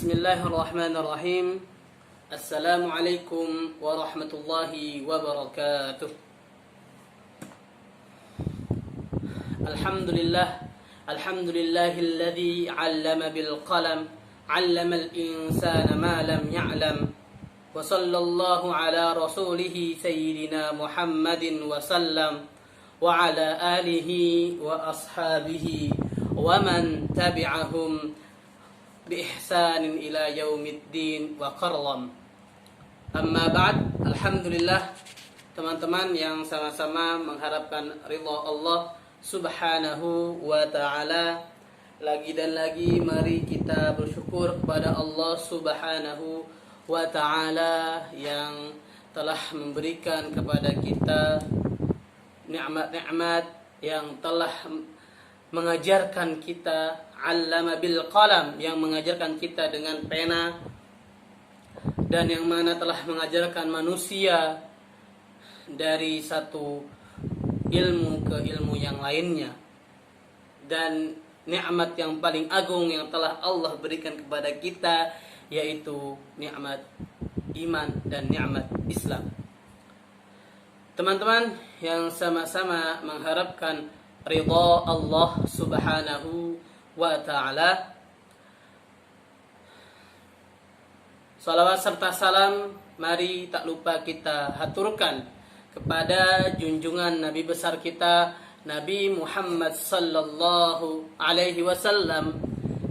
Bismillahirrahmanirrahim. Assalamualaikum warahmatullahi wabarakatuh. Alhamdulillahilladzi 'allama bil qalam, 'allamal insana ma lam ya'lam. Wa sallallahu ala rasulih sayyidina Muhammadin wa sallam wa ala alihi wa ashabihi wa man tabi'ahum bi ihsanin ila yaumiddin wa qarram. Amma ba'd. Alhamdulillah, teman-teman yang sama-sama mengharapkan ridha Allah Subhanahu wa ta'ala, lagi dan lagi mari kita bersyukur kepada Allah Subhanahu wa ta'ala yang telah memberikan kepada kita nikmat-nikmat, yang telah mengajarkan kita, 'allama bil qalam, yang mengajarkan kita dengan pena, dan yang mana telah mengajarkan manusia dari satu ilmu ke ilmu yang lainnya. Dan nikmat yang paling agung yang telah Allah berikan kepada kita yaitu nikmat iman dan nikmat Islam. Teman-teman yang sama-sama mengharapkan ridha Allah Subhanahu wa ta'ala, salawat serta salam mari tak lupa kita haturkan kepada junjungan Nabi besar kita, Nabi Muhammad sallallahu alaihi wasallam,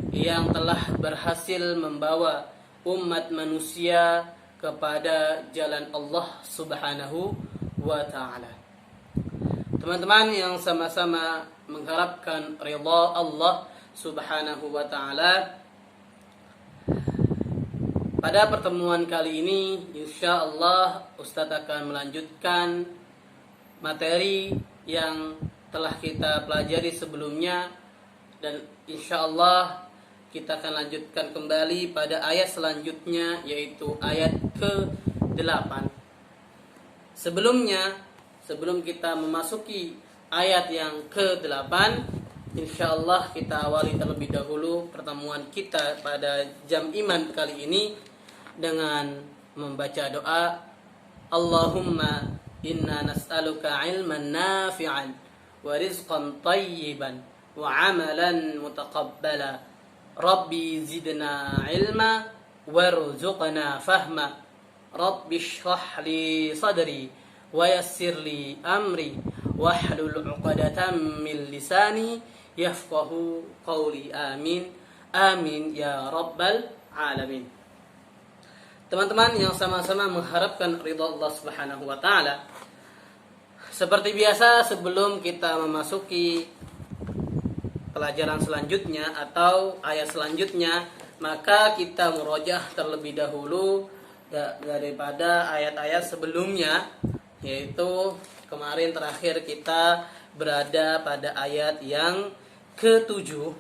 yang telah berhasil membawa umat manusia kepada jalan Allah Subhanahu wa ta'ala. Teman-teman yang sama-sama mengharapkan ridha Allah Subhanahu wa ta'ala, pada pertemuan kali ini insyaallah Ustadz akan melanjutkan materi yang telah kita pelajari sebelumnya, dan insyaallah kita akan lanjutkan kembali pada ayat selanjutnya, yaitu ayat ke-8. Sebelum kita memasuki ayat yang ke-8, insyaallah kita awali terlebih dahulu pertemuan kita pada jam iman kali ini dengan membaca doa. Allahumma inna nas'aluka ilman nafi'an wa rizqan tayyiban wa amalan mutaqabbala. Rabbi zidna ilma warzuqna fahma. Rabbi shrah li sadri wa yassir li amri wahlul 'uqdatam min lisani yafqahu qawli. Amin amin ya rabbal alamin. Teman-teman yang sama-sama mengharapkan ridha Allah Subhanahu wa ta'ala, seperti biasa sebelum kita memasuki pelajaran selanjutnya atau ayat selanjutnya, maka kita murojaah terlebih dahulu daripada ayat-ayat sebelumnya, yaitu kemarin terakhir kita berada pada ayat yang ke-7.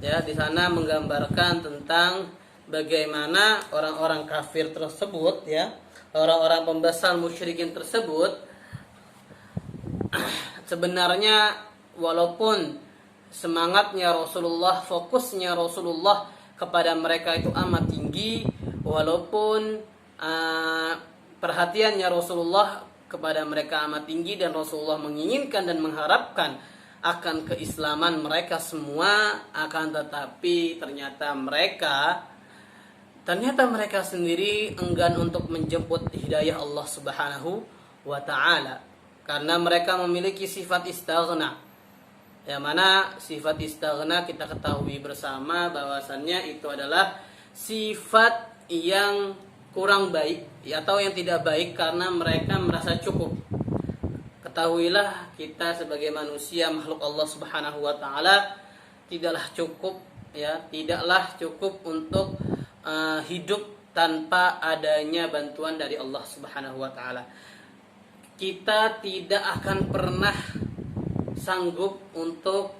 Ya, di sana menggambarkan tentang bagaimana orang-orang kafir tersebut, ya, orang-orang pembesar musyrikin tersebut, sebenarnya walaupun semangatnya Rasulullah, fokusnya Rasulullah kepada mereka itu amat tinggi, walaupun perhatiannya Rasulullah kepada mereka amat tinggi, dan Rasulullah menginginkan dan mengharapkan akan keislaman mereka semua, akan tetapi ternyata mereka sendiri enggan untuk menjemput hidayah Allah Subhanahu wa ta'ala, karena mereka memiliki sifat istaghna, yang mana sifat istaghna kita ketahui bersama bahwasannya itu adalah sifat yang kurang baik, atau yang tidak baik, karena mereka merasa cukup. Ketahuilah kita sebagai manusia makhluk Allah Subhanahu wa ta'ala tidaklah cukup untuk hidup tanpa adanya bantuan dari Allah Subhanahu wa ta'ala. Kita tidak akan pernah sanggup untuk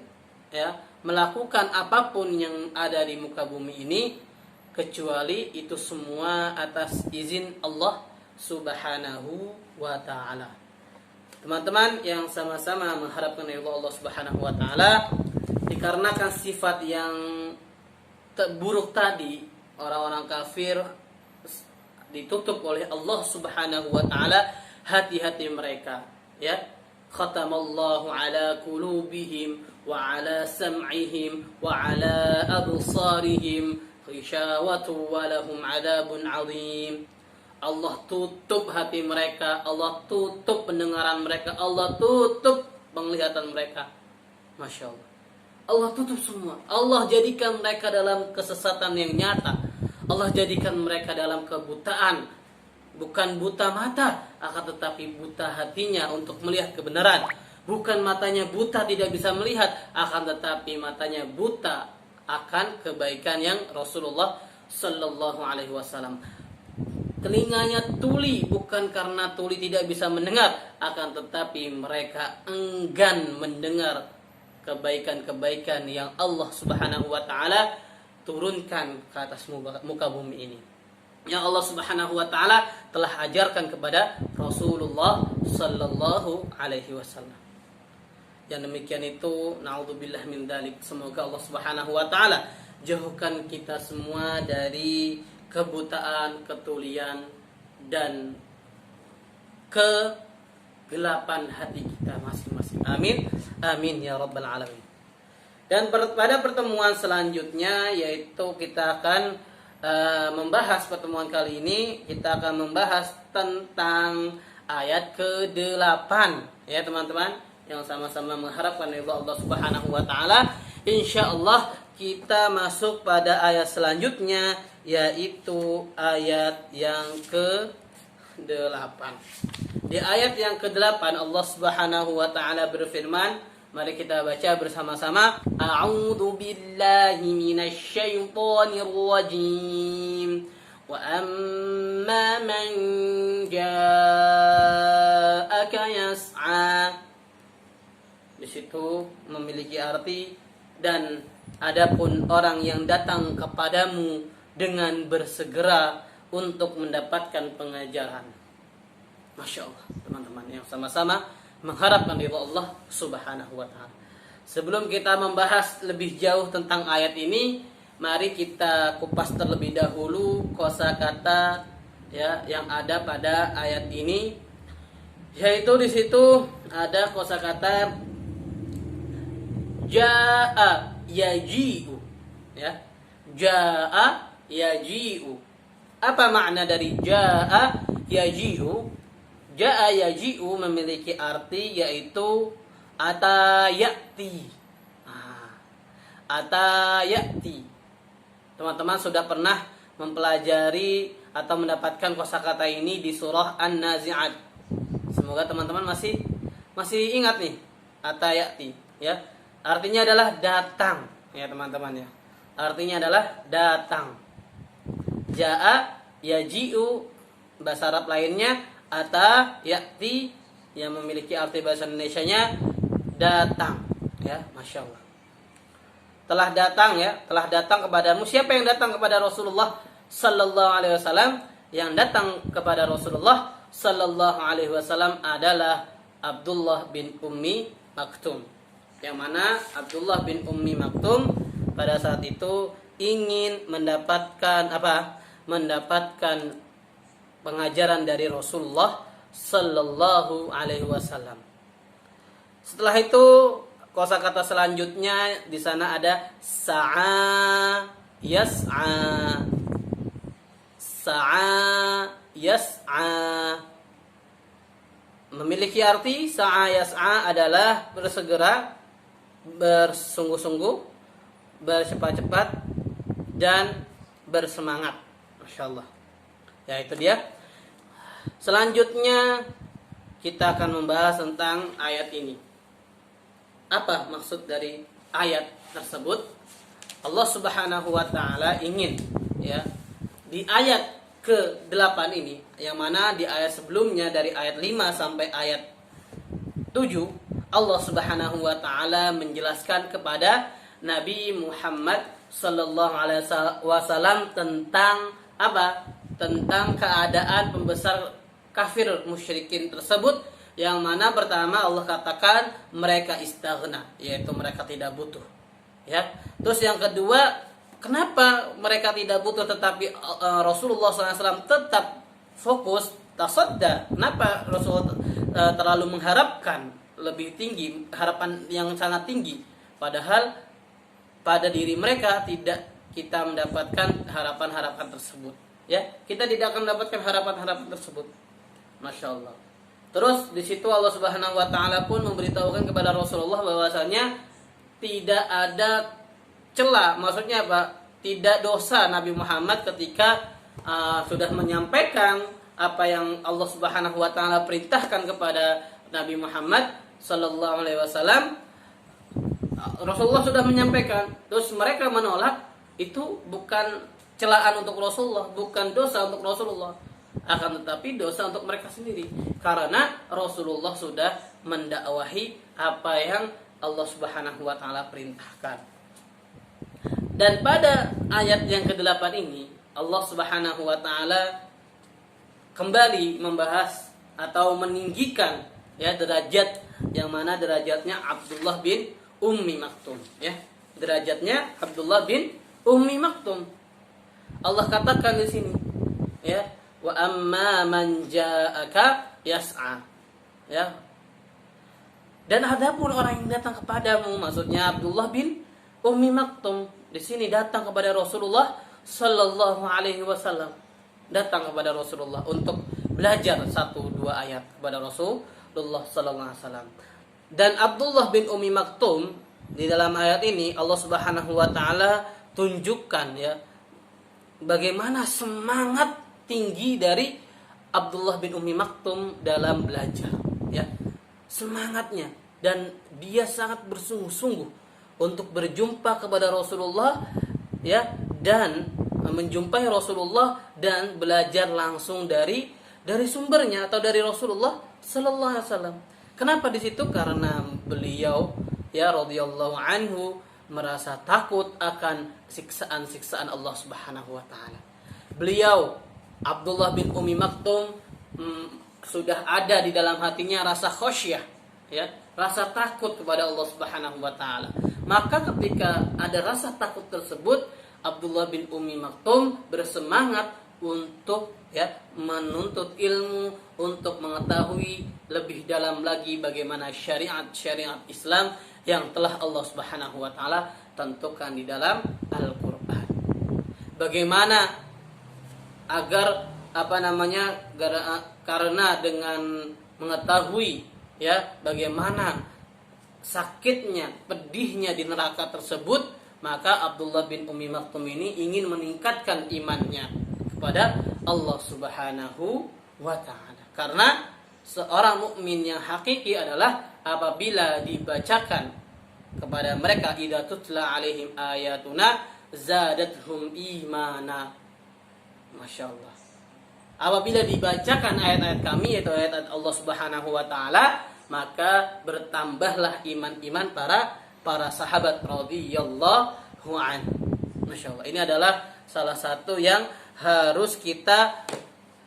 melakukan apapun yang ada di muka bumi ini, kecuali itu semua atas izin Allah Subhanahu wa ta'ala. Teman-teman yang sama-sama mengharapkan ridha Allah Subhanahu wa ta'ala, dikarenakan sifat yang buruk tadi, orang-orang kafir ditutup oleh Allah Subhanahu wa taala hati-hati mereka, ya. Khatamallahu ala qulubihim wa ala sam'ihim wa ala absarihim ghishawatu wa lahum 'adzabun 'adzim. Allah tutup hati mereka, Allah tutup pendengaran mereka, Allah tutup penglihatan mereka. Masya Allah. Allah tutup semua. Allah jadikan mereka dalam kesesatan yang nyata. Allah jadikan mereka dalam kebutaan. Bukan buta mata, akan tetapi buta hatinya untuk melihat kebenaran. Bukan matanya buta tidak bisa melihat, akan tetapi matanya buta akan kebaikan yang Rasulullah Sallallahu Alaihi Wasallam. Telinganya tuli, bukan karena tuli tidak bisa mendengar, akan tetapi mereka enggan mendengar kebaikan-kebaikan yang Allah Subhanahu wa taala turunkan ke atas muka bumi ini, yang Allah Subhanahu wa taala telah ajarkan kepada Rasulullah Sallallahu Alaihi Wasallam. Yang demikian itu, naudzubillah min dzalik. Semoga Allah Subhanahu wa taala jauhkan kita semua dari kebutaan, ketulian, dan kegelapan hati kita masing-masing. Amin. Amin ya rabbal alamin. Dan pada pertemuan selanjutnya, yaitu kita akan membahas, pertemuan kali ini kita akan membahas tentang ayat ke-8, ya teman-teman, yang sama-sama mengharapkan ridha Allah Subhanahu wa taala. Insyaallah kita masuk pada ayat selanjutnya, yaitu ayat yang ke-8. Di ayat yang ke-8 Allah Subhanahu wa taala berfirman, mari kita baca bersama-sama. A'udzu billahi minasy syaithanir rajim. Wa amma man ja'aka yas'a. Di situ memiliki arti, dan adapun orang yang datang kepadamu dengan bersegera untuk mendapatkan pengajaran. Masya Allah, teman-teman, yang sama-sama mengharapkan ridha Allah Subhanahu wa taala. Sebelum kita membahas lebih jauh tentang ayat ini, mari kita kupas terlebih dahulu kosakata, ya, yang ada pada ayat ini, yaitu di situ ada kosakata jaa yaji'u, ya. Jaa yaji'u. Apa makna dari jaa yaji'u? Jaa yaji'u memiliki arti yaitu atayati. Atayati. Teman-teman sudah pernah mempelajari atau mendapatkan kosakata ini di surah An-Nazi'at. Semoga teman-teman masih ingat nih, atayati, ya. Artinya adalah datang, ya teman-teman, ya. Artinya adalah datang. Jaa yaji'u, bahasa Arab lainnya ata ya'ti, yang memiliki arti bahasa Indonesianya datang, ya. Masya Allah. Telah datang, ya, telah datang kepadamu. Siapa yang datang kepada Rasulullah Sallallahu Alaihi Wasallam? Yang datang kepada Rasulullah Sallallahu Alaihi Wasallam adalah Abdullah bin Ummi Maktum. Yang mana Abdullah bin Ummi Maktum pada saat itu ingin mendapatkan apa? Mendapatkan pengajaran dari Rasulullah Sallallahu Alaihi Wasallam. Setelah itu kosakata selanjutnya di sana ada sa'a yas'a. Sa'a yas'a memiliki arti, sa'a yas'a adalah bersegera, bersungguh-sungguh, bercepat-cepat, dan bersemangat. Masya Allah. Ya, itu dia. Selanjutnya kita akan membahas tentang ayat ini. Apa maksud dari ayat tersebut? Allah Subhanahu wa taala ingin, ya, di ayat ke-8 ini, yang mana di ayat sebelumnya dari ayat 5 sampai ayat 7, Allah Subhanahu wa taala menjelaskan kepada Nabi Muhammad sallallahu alaihi wasallam tentang apa? Tentang keadaan pembesar kafir musyrikin tersebut, yang mana pertama Allah katakan mereka istaghna, yaitu mereka tidak butuh, ya. Terus yang kedua kenapa mereka tidak butuh tetapi Rasulullah SAW tetap fokus tasadda? Kenapa Rasulullah terlalu mengharapkan lebih tinggi, harapan yang sangat tinggi, padahal pada diri mereka tidak kita mendapatkan harapan-harapan tersebut, ya, kita tidak akan mendapatkan harapan-harapan tersebut. Masya Allah. Terus di situ Allah Subhanahu Wa Taala pun memberitahukan kepada Rasulullah bahwasanya tidak ada celah, maksudnya apa? Tidak dosa Nabi Muhammad ketika sudah menyampaikan apa yang Allah Subhanahu Wa Taala perintahkan kepada Nabi Muhammad Sallallahu Alaihi Wasallam. Rasulullah sudah menyampaikan, terus mereka menolak, itu bukan celaan untuk Rasulullah, bukan dosa untuk Rasulullah, akan tetapi dosa untuk mereka sendiri, karena Rasulullah sudah mendakwahi apa yang Allah Subhanahu Wa Taala perintahkan. Dan pada ayat yang ke-8 ini Allah Subhanahu Wa Taala kembali membahas atau meninggikan, ya, derajat yang mana derajatnya Abdullah bin Ummi Maktum, ya, derajatnya Abdullah bin Ummi Maktum. Allah katakan di sini, ya, wa amma man ja'aka yas'a, ya. Dan adapun orang yang datang kepadamu, maksudnya Abdullah bin Ummi Maktum di sini datang kepada Rasulullah Sallallahu Alaihi Wasallam, datang kepada Rasulullah untuk belajar 1-2 ayat kepada Rasulullah Sallallahu Alaihi Wasallam. Dan Abdullah bin Ummi Maktum di dalam ayat ini Allah Subhanahu Wa Taala tunjukkan, ya, bagaimana semangat tinggi dari Abdullah bin Ummi Maktum dalam belajar, ya, semangatnya, dan dia sangat bersungguh-sungguh untuk berjumpa kepada Rasulullah, ya, dan menjumpai Rasulullah dan belajar langsung dari sumbernya atau dari Rasulullah Sallallahu Alaihi Wasallam. Kenapa di situ? Karena beliau, ya, radhiyallahu anhu, merasa takut akan siksaan-siksaan Allah Subhanahu Wa Taala. Beliau Abdullah bin Ummi Maktum sudah ada di dalam hatinya rasa khosyah, ya, rasa takut kepada Allah Subhanahu Wa Taala. Maka ketika ada rasa takut tersebut, Abdullah bin Ummi Maktum bersemangat untuk, ya, menuntut ilmu, untuk mengetahui lebih dalam lagi bagaimana syariat Islam yang telah Allah Subhanahu Wa Taala tentukan di dalam Al-Qur'an. Bagaimana agar karena dengan mengetahui, ya, bagaimana sakitnya, pedihnya di neraka tersebut, maka Abdullah bin Ummi Maktum ini ingin meningkatkan imannya kepada Allah Subhanahu Wa Taala. Karena seorang mukmin yang hakiki adalah apabila dibacakan kepada mereka, idza tutla alaihim ayatuna zadatuhum imana. Masya Allah. Apabila dibacakan ayat-ayat kami, yaitu ayat-ayat Allah Subhanahu Wa Taala, maka bertambahlah iman para sahabat radhiyallahu anhu. Masya Allah. Ini adalah salah satu yang harus kita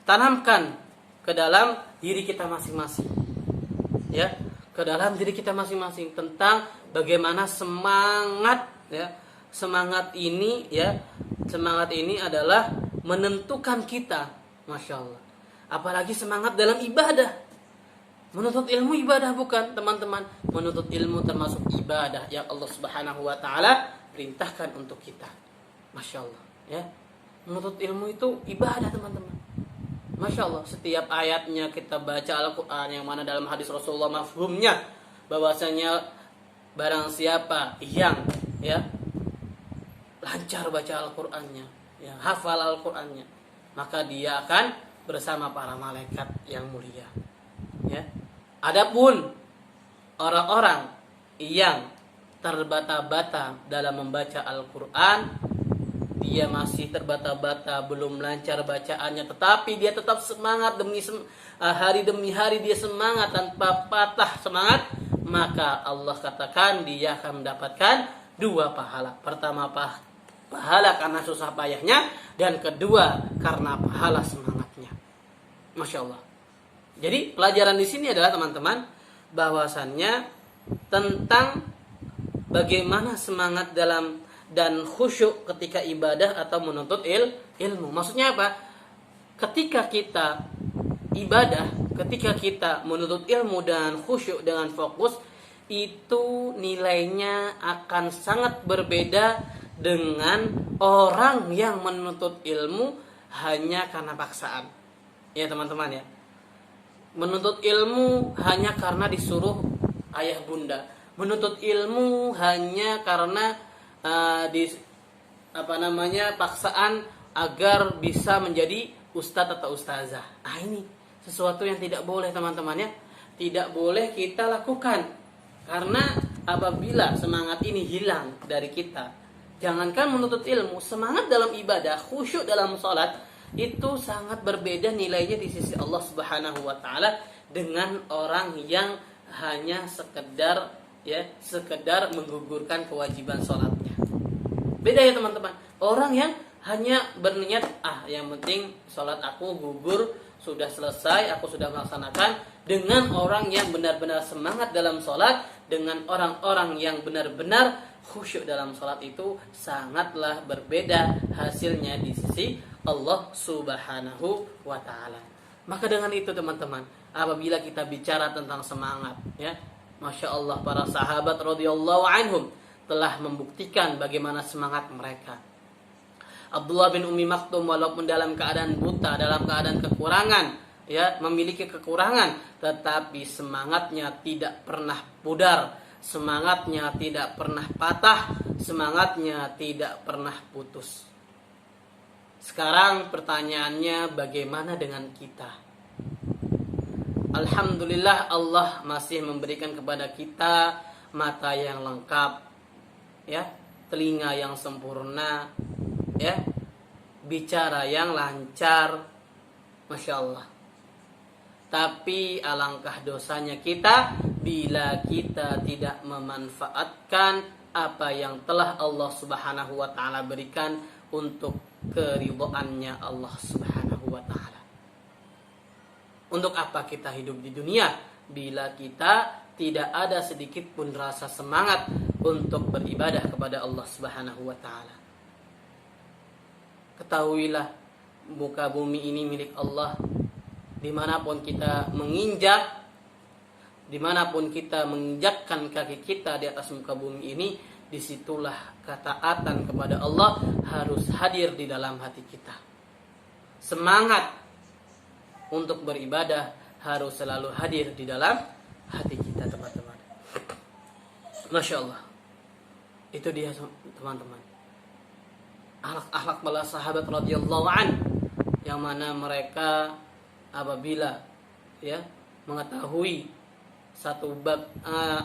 tanamkan ke dalam diri kita masing-masing, ya, ke dalam diri kita masing-masing, tentang bagaimana semangat, ya, semangat ini, ya, semangat ini adalah menentukan kita. Masya Allah. Apalagi semangat dalam ibadah. Menuntut ilmu ibadah bukan, teman-teman? Menuntut ilmu termasuk ibadah yang Allah Subhanahu Wa Taala perintahkan untuk kita. Masya Allah, ya. Menuntut ilmu itu ibadah, teman-teman. Masya Allah. Setiap ayatnya kita baca Al-Quran, yang mana dalam hadis Rasulullah mafhumnya bahwasanya barang siapa yang, ya, lancar baca Al-Qurannya, ya, hafal Al-Qurannya, maka dia akan bersama para malaikat yang mulia, ya. Adapun orang-orang yang terbata-bata dalam membaca Al-Quran, dia masih terbata-bata, belum lancar bacaannya, tetapi dia tetap semangat hari demi hari dia semangat tanpa patah semangat, maka Allah katakan dia akan mendapatkan 2 pahala. Pertama, pahala karena susah payahnya, dan kedua karena pahala semangatnya. Masya Allah. Jadi pelajaran di sini adalah, teman-teman, bahwasannya tentang bagaimana semangat dalam dan khusyuk ketika ibadah atau menuntut ilmu. Maksudnya apa? Ketika kita ibadah, ketika kita menuntut ilmu dan khusyuk dengan fokus, itu nilainya akan sangat berbeda dengan orang yang menuntut ilmu hanya karena paksaan. Ya teman-teman ya. Menuntut ilmu hanya karena disuruh ayah bunda. Menuntut ilmu hanya karena paksaan agar bisa menjadi ustadz atau ustazah. Ini sesuatu yang tidak boleh teman-teman ya. Tidak boleh kita lakukan. Karena apabila semangat ini hilang dari kita, jangankan menuntut ilmu, semangat dalam ibadah, khusyuk dalam sholat, itu sangat berbeda nilainya di sisi Allah Subhanahu wa taala dengan orang yang hanya sekedar menggugurkan kewajiban sholatnya. Beda ya teman-teman. Orang yang hanya berniat, yang penting sholat aku gugur, sudah selesai, aku sudah melaksanakan, dengan orang yang benar-benar semangat dalam sholat, dengan orang-orang yang benar-benar khusyuk dalam sholat, itu sangatlah berbeda hasilnya di sisi Allah Subhanahu wa ta'ala. Maka dengan itu teman-teman, apabila kita bicara tentang semangat, ya, Masya Allah, para sahabat radhiyallahu anhum telah membuktikan bagaimana semangat mereka. Abdullah bin Ummi Maktum walaupun dalam keadaan buta, dalam keadaan kekurangan, ya, memiliki kekurangan, tetapi semangatnya tidak pernah pudar, semangatnya tidak pernah patah, semangatnya tidak pernah putus. Sekarang pertanyaannya, bagaimana dengan kita? Alhamdulillah, Allah masih memberikan kepada kita mata yang lengkap, ya, telinga yang sempurna, ya, bicara yang lancar, Masya Allah. Tapi alangkah dosanya kita bila kita tidak memanfaatkan apa yang telah Allah Subhanahu wa ta'ala berikan untuk keridhaannya Allah Subhanahu wa ta'ala. Untuk apa kita hidup di dunia bila kita tidak ada sedikit pun rasa semangat untuk beribadah kepada Allah Subhanahu wa ta'ala? Ketahuilah, muka bumi ini milik Allah. Dimanapun kita menginjak, dimanapun kita menginjakkan kaki kita di atas muka bumi ini, disitulah ketaatan kepada Allah harus hadir di dalam hati kita. Semangat untuk beribadah harus selalu hadir di dalam hati kita, teman-teman. Masya Allah. Itu dia teman-teman, akhlak-akhlak para sahabat radhiyallahu an, yang mana mereka apabila, ya, mengetahui satu bab,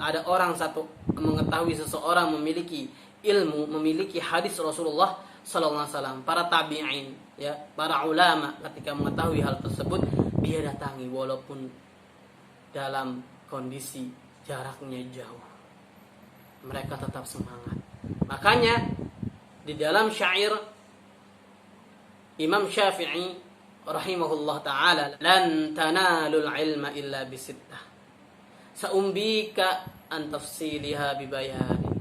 ada orang satu mengetahui seseorang memiliki ilmu, memiliki hadis Rasulullah sallallahu alaihi wasallam, para tabi'in, ya, para ulama, ketika mengetahui hal tersebut, dia datangi walaupun dalam kondisi jaraknya jauh. Mereka tetap semangat. Makanya di dalam syair Imam Syafi'i rahimahullah ta'ala, lan tanalul ilma illa bisittah, sa'umbika an tafsiliha bibayani,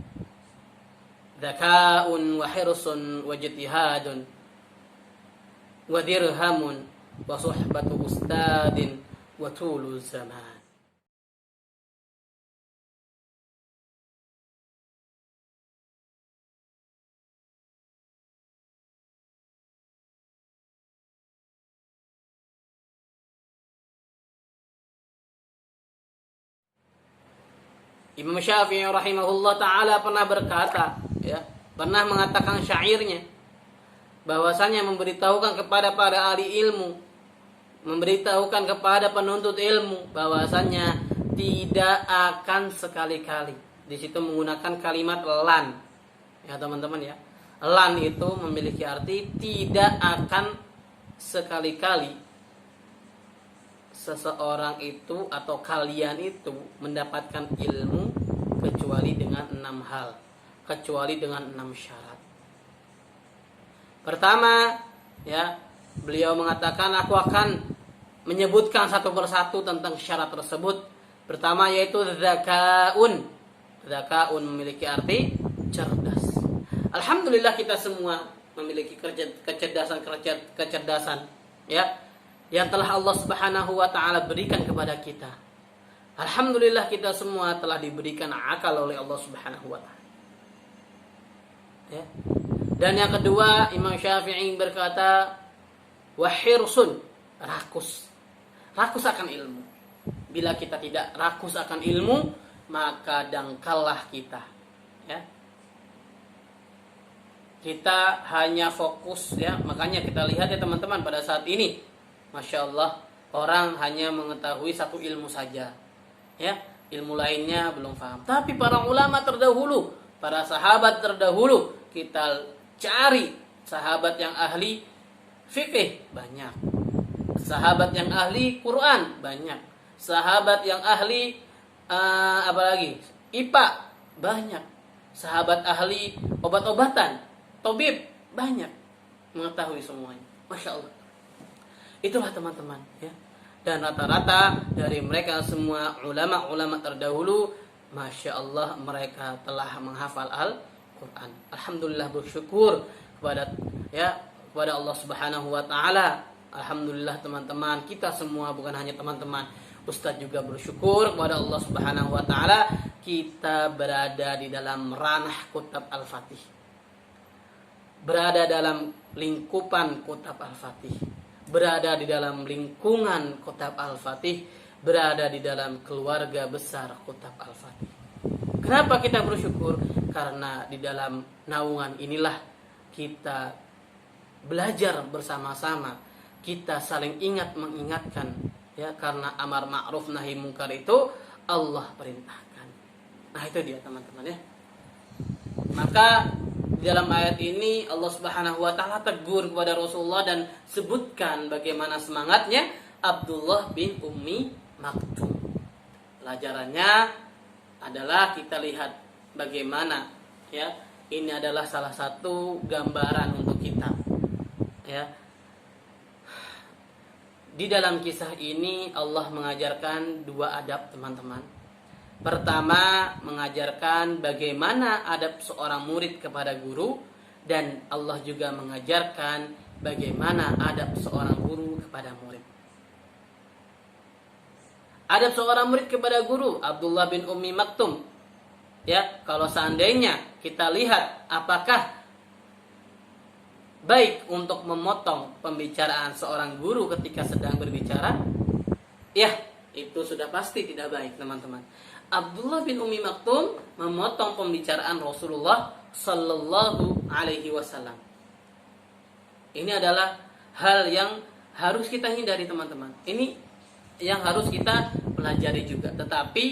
dzaka'un wa hirsun wa ijtihadun wa dirhamun wa suhbatu ustadin wa tulu zaman. Imam Syafi'i rahimahullah ta'ala pernah berkata, ya, pernah mengatakan syairnya, bahwasanya memberitahukan kepada para ahli ilmu, memberitahukan kepada penuntut ilmu, bahwasanya tidak akan sekali-kali. Di situ menggunakan kalimat lan, ya teman-teman ya. Lan itu memiliki arti tidak akan sekali-kali seseorang itu atau kalian itu mendapatkan ilmu kecuali dengan 6 hal, kecuali dengan 6 syarat. Pertama, ya, beliau mengatakan, aku akan menyebutkan satu persatu tentang syarat tersebut. Pertama yaitu dzakaun. Dzakaun memiliki arti cerdas. Alhamdulillah kita semua memiliki kecerdasan ya yang telah Allah Subhanahu wa taala berikan kepada kita. Alhamdulillah kita semua telah diberikan akal oleh Allah Subhanahu wa taala. Ya. Dan yang kedua, Imam Syafi'i berkata, wahirsun, rakus. Rakus akan ilmu. Bila kita tidak rakus akan ilmu, maka dangkallah kita. Ya. Kita hanya fokus ya, makanya kita lihat ya teman-teman pada saat ini, Masya Allah, orang hanya mengetahui satu ilmu saja, ya, ilmu lainnya belum paham. Tapi para ulama terdahulu, para sahabat terdahulu, kita cari sahabat yang ahli fikih banyak, sahabat yang ahli Quran banyak, sahabat yang ahli apalagi IPA banyak, sahabat ahli obat-obatan, tabib banyak, mengetahui semuanya. Masya Allah. Itulah teman-teman ya. Dan rata-rata dari mereka semua ulama-ulama terdahulu, Masya Allah, mereka telah menghafal Al-Quran. Alhamdulillah, bersyukur kepada Allah Subhanahu wa taala. Alhamdulillah teman-teman, kita semua, bukan hanya teman-teman, Ustadz juga bersyukur kepada Allah Subhanahu wa taala, kita berada di dalam ranah Kutab Al-Fatih, berada dalam lingkupan Kutab Al-Fatih, berada di dalam lingkungan Kutab Al-Fatih, berada di dalam keluarga besar Kutab Al-Fatih. Kenapa kita bersyukur? Karena di dalam naungan inilah kita belajar bersama-sama, kita saling ingat mengingatkan ya, karena amar ma'ruf nahi mungkar itu Allah perintahkan. Nah, itu dia teman-teman ya. Maka dalam ayat ini Allah Subhanahu wa taala tegur kepada Rasulullah dan sebutkan bagaimana semangatnya Abdullah bin Ummi Maktum. Pelajarannya adalah kita lihat bagaimana ya, ini adalah salah satu gambaran untuk kita. Ya. Di dalam kisah ini Allah mengajarkan dua adab teman-teman. Pertama, mengajarkan bagaimana adab seorang murid kepada guru, dan Allah juga mengajarkan bagaimana adab seorang guru kepada murid. Adab seorang murid kepada guru, Abdullah bin Ummi Maktum. Ya, kalau seandainya kita lihat apakah baik untuk memotong pembicaraan seorang guru ketika sedang berbicara? Ya, itu sudah pasti tidak baik, teman-teman. Abdullah bin Ummi Maktum memotong pembicaraan Rasulullah Sallallahu Alaihi Wasallam. Ini adalah hal yang harus kita hindari, teman-teman. Ini yang harus kita pelajari juga. Tetapi,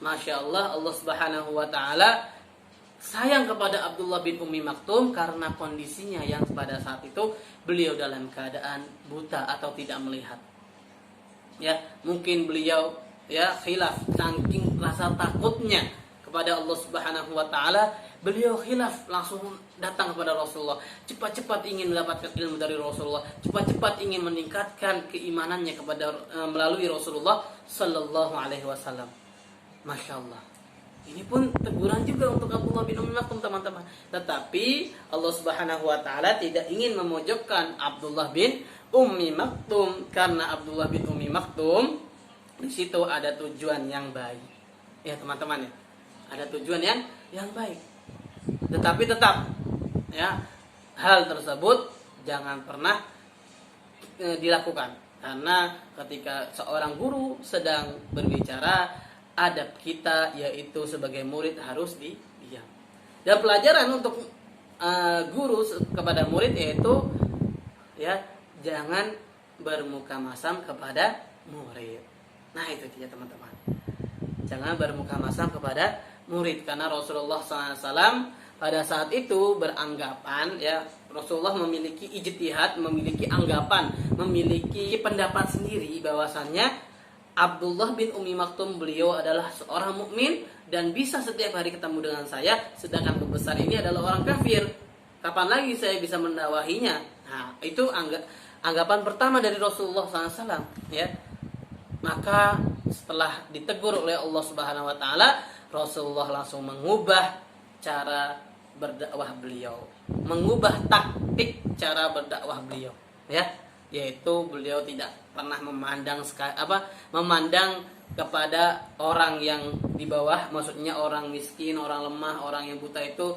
Masya Allah, Allah Subhanahu Wa Taala sayang kepada Abdullah bin Ummi Maktum karena kondisinya yang pada saat itu beliau dalam keadaan buta atau tidak melihat. Ya, mungkin beliau ya khilaf, saking rasa takutnya kepada Allah Subhanahu wa taala, beliau khilaf, langsung datang kepada Rasulullah, cepat-cepat ingin mendapatkan ilmu dari Rasulullah, cepat-cepat ingin meningkatkan keimanannya kepada melalui Rasulullah sallallahu alaihi wasallam. Masya Allah. Ini pun teguran juga untuk Abdullah bin Ummi Maktum, teman-teman. Tetapi Allah Subhanahu wa taala tidak ingin memojokkan Abdullah bin Ummi Maktum, karena Abdullah bin Ummi Maktum di situ ada tujuan yang baik. Ya, teman-teman ya. Ada tujuan yang baik. Tetapi tetap ya, hal tersebut jangan pernah dilakukan. Karena ketika seorang guru sedang berbicara, adab kita yaitu sebagai murid harus diam. Dan pelajaran untuk guru kepada murid yaitu ya, jangan bermuka masam kepada murid. Nah, itu dia teman-teman. Jangan bermuka masam kepada murid, karena Rasulullah SAW pada saat itu beranggapan ya, Rasulullah memiliki ijtihad, memiliki anggapan, memiliki pendapat sendiri bahwasannya Abdullah bin Ummi Maktum beliau adalah seorang mukmin dan bisa setiap hari ketemu dengan saya, sedangkan pembesar ini adalah orang kafir. Kapan lagi saya bisa mendakwahinya? Nah, itu anggapan pertama dari Rasulullah SAW ya. Maka setelah ditegur oleh Allah Subhanahu wa taala, Rasulullah langsung mengubah cara berdakwah beliau, mengubah taktik cara berdakwah beliau, ya, yaitu beliau tidak pernah memandang kepada orang yang di bawah, maksudnya orang miskin, orang lemah, orang yang buta itu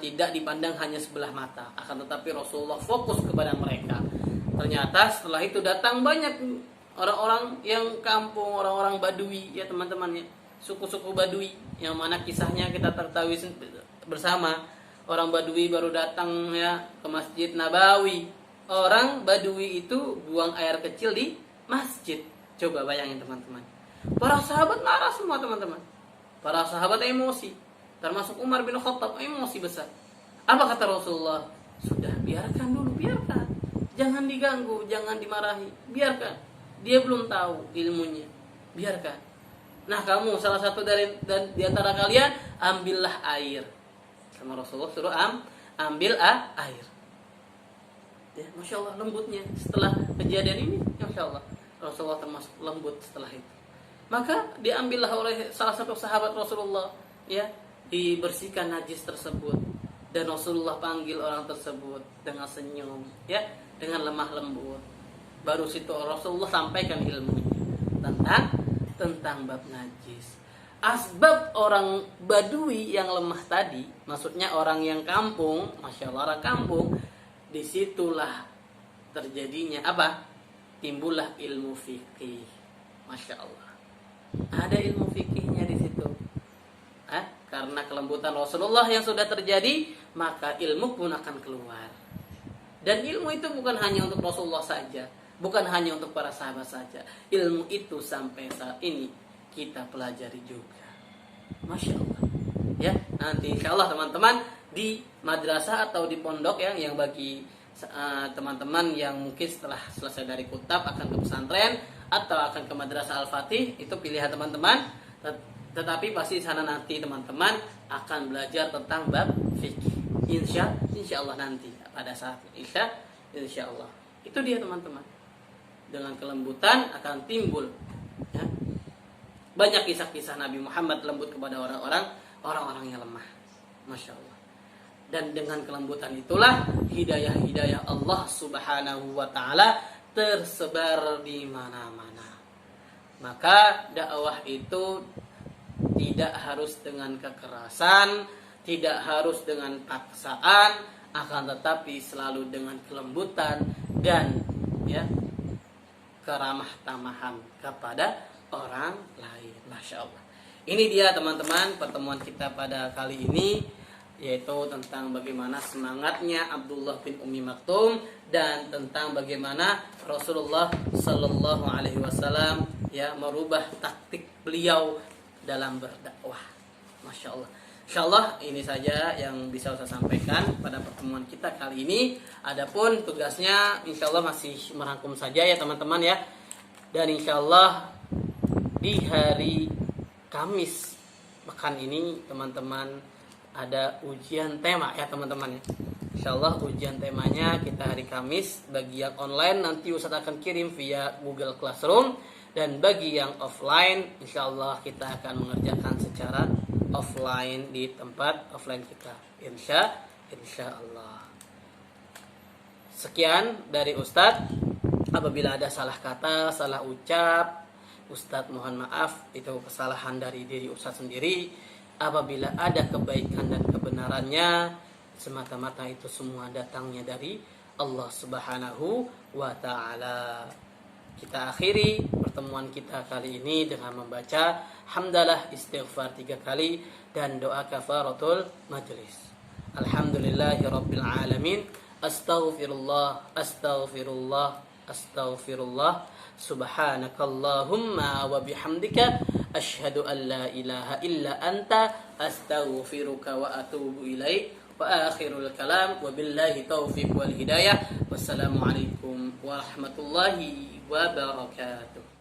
tidak dipandang hanya sebelah mata, akan tetapi Rasulullah fokus kepada mereka. Ternyata setelah itu datang banyak orang-orang yang kampung, orang-orang Badui, ya teman-teman, ya, suku-suku Badui yang mana kisahnya kita ketahui bersama. Orang Badui baru datang, ya, ke Masjid Nabawi. Orang Badui itu buang air kecil di masjid. Coba bayangin teman-teman. Para sahabat marah semua teman-teman. Para sahabat emosi, termasuk Umar bin Khattab emosi besar. Apa kata Rasulullah? Sudah, biarkan dulu, biarkan. Jangan diganggu, jangan dimarahi. Biarkan. Dia belum tahu ilmunya. Biarkan. Nah, kamu salah satu di antara kalian ambillah air. Sama Rasulullah suruh ambil air. Ya, Masya Allah lembutnya setelah kejadian ini, Masya Allah Rasulullah termasuk lembut setelah itu. Maka diambillah oleh salah satu sahabat Rasulullah, ya, dibersihkan najis tersebut, dan Rasulullah panggil orang tersebut dengan senyum, ya, dengan lemah lembut. Baru situ Rasulullah sampaikan ilmunya tentang bab najis. Asbab orang Badui yang lemah tadi, maksudnya orang yang kampung, Masya Allah, orang kampung, disitulah terjadinya apa? Timbullah ilmu fikih. Masya Allah, ada ilmu fikihnya di situ. Karena kelembutan Rasulullah yang sudah terjadi, maka ilmu pun akan keluar. Dan ilmu itu bukan hanya untuk Rasulullah saja, bukan hanya untuk para sahabat saja. Ilmu itu sampai saat ini kita pelajari juga. Masya Allah. Ya, nanti insya Allah teman-teman di madrasah atau di pondok yang bagi teman-teman yang mungkin setelah selesai dari kutab akan ke pesantren atau akan ke madrasah Al-Fatih, itu pilihan teman-teman. Tetapi pasti di sana nanti teman-teman akan belajar tentang bab fikih. Insya Allah nanti pada saat insya Allah. Itu dia teman-teman. Dengan kelembutan akan timbul, ya, banyak kisah-kisah Nabi Muhammad lembut kepada orang-orang yang lemah. Masya Allah. Dan dengan kelembutan itulah hidayah-hidayah Allah Subhanahu wa ta'ala tersebar di mana-mana. Maka dakwah itu tidak harus dengan kekerasan, tidak harus dengan paksaan, akan tetapi selalu dengan kelembutan dan, ya, keramah tamahan kepada orang lain. Masya Allah. Ini dia teman-teman pertemuan kita pada kali ini, yaitu tentang bagaimana semangatnya Abdullah bin Ummi Maktum dan tentang bagaimana Rasulullah Sallallahu Alaihi Wasallam, ya, merubah taktik beliau dalam berdakwah. Masya Allah. Insya Allah ini saja yang bisa saya sampaikan pada pertemuan kita kali ini. Adapun tugasnya insya Allah masih merangkum saja ya teman-teman, ya. Dan insya Allah di hari Kamis pekan ini teman-teman ada ujian tema ya teman-teman, ya. Insya Allah ujian temanya kita hari Kamis. Bagi yang online nanti Ustadz akan kirim via Google Classroom, dan bagi yang offline insya Allah kita akan mengerjakan secara offline di tempat offline kita. Insya Allah. Sekian dari Ustadz. Apabila ada salah kata, salah ucap, Ustadz mohon maaf, itu kesalahan dari diri Ustadz sendiri. Apabila ada kebaikan dan kebenarannya, semata-mata itu semua datangnya dari Allah Subhanahu wa ta'ala. Kita akhiri pertemuan kita kali ini dengan membaca hamdalah istighfar 3 kali dan doa kafaratul majlis. Alhamdulillahirabbil alamin. Astaghfirullah, astaghfirullah, astaghfirullah. Subhanakallahumma wa bihamdika asyhadu an la ilaha illa anta astaghfiruka wa atubu ilaik. Wa akhirul kalam wa billahi taufiq wal hidayah. Wassalamualaikum warahmatullahi wabarakatuh.